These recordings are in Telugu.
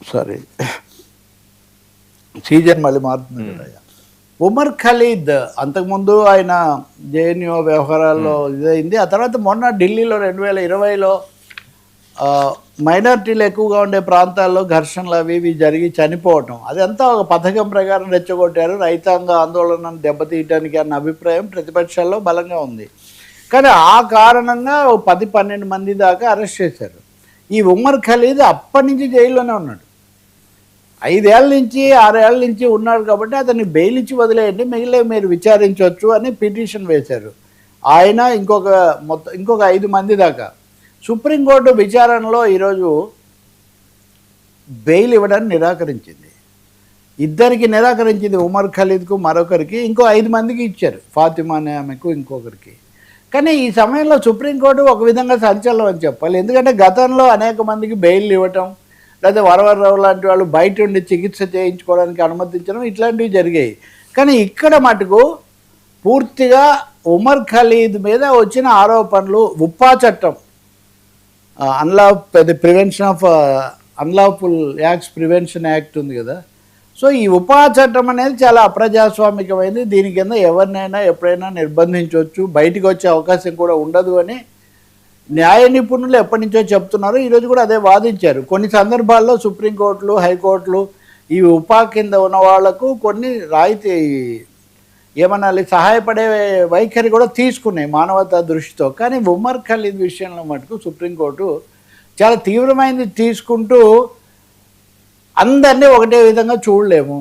సారీ సీజన్ మళ్ళీ మారుతుంది కదా. ఉమర్ ఖలీద్ అంతకుముందు ఆయన జేఎన్యూ వ్యవహారాల్లో ఇదైంది. ఆ తర్వాత మొన్న ఢిల్లీలో 2020లో మైనారిటీలు ఎక్కువగా ఉండే ప్రాంతాల్లో ఘర్షణలు అవి ఇవి జరిగి చనిపోవటం, అదంతా ఒక పథకం ప్రకారం రెచ్చగొట్టారు, రైతాంగ ఆందోళనను దెబ్బతీయటానికి అన్న అభిప్రాయం ప్రతిపక్షాల్లో బలంగా ఉంది. కానీ ఆ కారణంగా 10-12 మంది దాకా అరెస్ట్ చేశారు. ఈ ఉమర్ ఖలీద్ అప్పటి నుంచి జైల్లోనే ఉన్నాడు. 5 ఏళ్ళ నుంచి 6 ఏళ్ళ నుంచి ఉన్నాడు కాబట్టి అతన్ని బెయిల్ ఇచ్చి వదిలేయండి, మిగిలిన మీరు విచారించవచ్చు అని పిటిషన్ వేశారు. ఆయన ఇంకొక 5 మంది దాకా. సుప్రీంకోర్టు విచారణలో ఈరోజు బెయిల్ ఇవ్వడానికి నిరాకరించింది. ఇద్దరికి నిరాకరించింది, ఉమర్ ఖలీద్కు మరొకరికి, ఇంకో 5 మందికి ఇచ్చారు, ఫాతిమా అనే ఆమెకు ఇంకొకరికి. కానీ ఈ సమయంలో సుప్రీంకోర్టు ఒక విధంగా సంచలనం అని చెప్పాలి. ఎందుకంటే గతంలో అనేక మందికి బెయిల్ ఇవ్వటం, లేదా వరవరరావు లాంటి వాళ్ళు బయట ఉండి చికిత్స చేయించుకోవడానికి అనుమతించడం, ఇట్లాంటివి జరిగాయి. కానీ ఇక్కడ మటుకు పూర్తిగా ఉమర్ ఖలీద్ మీద వచ్చిన ఆరోపణలు, ఉప్పా చట్టం, prevention of unlawful acts prevention act ఉంది కదా. సో ఈ ఉపా చట్టం అనేది చాలా అప్రజాస్వామికమైంది. దీని కింద ఎవరినైనా ఎప్పుడైనా నిర్బంధించవచ్చు, బయటికి వచ్చే అవకాశం కూడా ఉండదు అని న్యాయ నిపుణులు ఎప్పటి నుంచో చెప్తున్నారు. ఈరోజు కూడా అదే వాదించారు. కొన్ని సందర్భాల్లో సుప్రీంకోర్టులు, హైకోర్టులు ఈ ఉపా కింద ఉన్న వాళ్లకు కొన్ని రాయితీ ఏమనాలి సహాయపడే వైఖరి కూడా తీసుకున్నాయి మానవతా దృష్టితో. కానీ ఉమర్ ఖలీద్ విషయంలో మటుకు సుప్రీంకోర్టు చాలా తీవ్రమైనది తీసుకుంటూ అందరినీ ఒకటే విధంగా చూడలేము.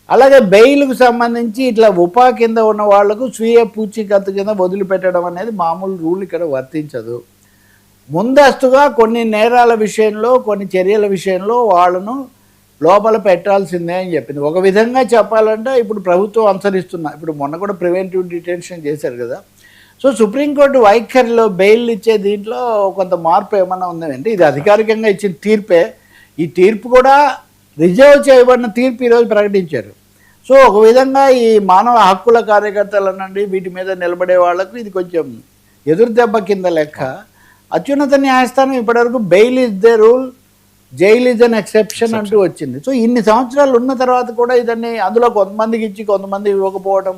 అలాగే బెయిల్కు సంబంధించి ఇట్లా ఉపా కింద ఉన్న వాళ్లకు స్వీయ పూచీకత్తు కింద వదిలిపెట్టడం అనేది మామూలు రూల్ ఇక్కడ వర్తించదు. ముందస్తుగా కొన్ని నేరాల విషయంలో, కొన్ని చర్యల విషయంలో వాళ్ళను లోపల పెట్టాల్సిందే అని చెప్పింది. ఒక విధంగా చెప్పాలంటే ఇప్పుడు ప్రభుత్వం అనుసరిస్తున్నా, ఇప్పుడు మొన్న కూడా ప్రివెంటివ్ డిటెన్షన్ చేశారు కదా. సో సుప్రీంకోర్టు వైఖరిలో బెయిల్ ఇచ్చే దీంట్లో కొంత మార్పు ఏమన్నా ఉందంటే, ఇది అధికారికంగా ఇచ్చిన తీర్పే. ఈ తీర్పు కూడా రిజర్వ్ చేయబడిన తీర్పు ఈరోజు ప్రకటించారు. సో ఒక విధంగా ఈ మానవ హక్కుల కార్యకర్తలనండి, వీటి మీద నిలబడే వాళ్లకు ఇది కొంచెం ఎదురు దెబ్బ కింద లెక్క. అత్యున్నత న్యాయస్థానం ఇప్పటివరకు bail is the rule, jail is an exception అంటూ వచ్చింది. సో ఇన్ని సంవత్సరాలు ఉన్న తర్వాత కూడా ఇదన్నీ అందులో కొంతమందికి ఇచ్చి కొంతమంది ఇవ్వకపోవడం,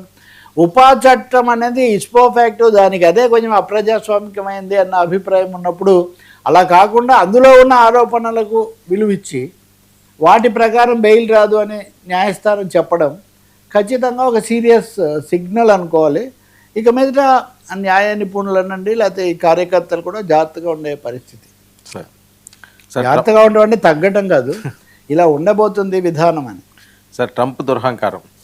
ఉపా చట్టం అనేది ఇస్పో ఫ్యాక్ట్, దానికి అదే కొంచెం అప్రజాస్వామికమైంది అన్న అభిప్రాయం ఉన్నప్పుడు, అలా కాకుండా అందులో ఉన్న ఆరోపణలకు విలువిచ్చి వాటి ప్రకారం బెయిల్ రాదు అని న్యాయస్థానం చెప్పడం ఖచ్చితంగా ఒక సీరియస్ సిగ్నల్ అనుకోవాలి. ఇక మీదట న్యాయ నిపుణులనండి, లేకపోతే ఈ కార్యకర్తలు కూడా జాగ్రత్తగా ఉండే పరిస్థితి. జాగ్రత్తగా ఉండడం అంటే తగ్గటం కాదు, ఇలా ఉండబోతుంది విధానం అని. Sir Trump దురహంకారం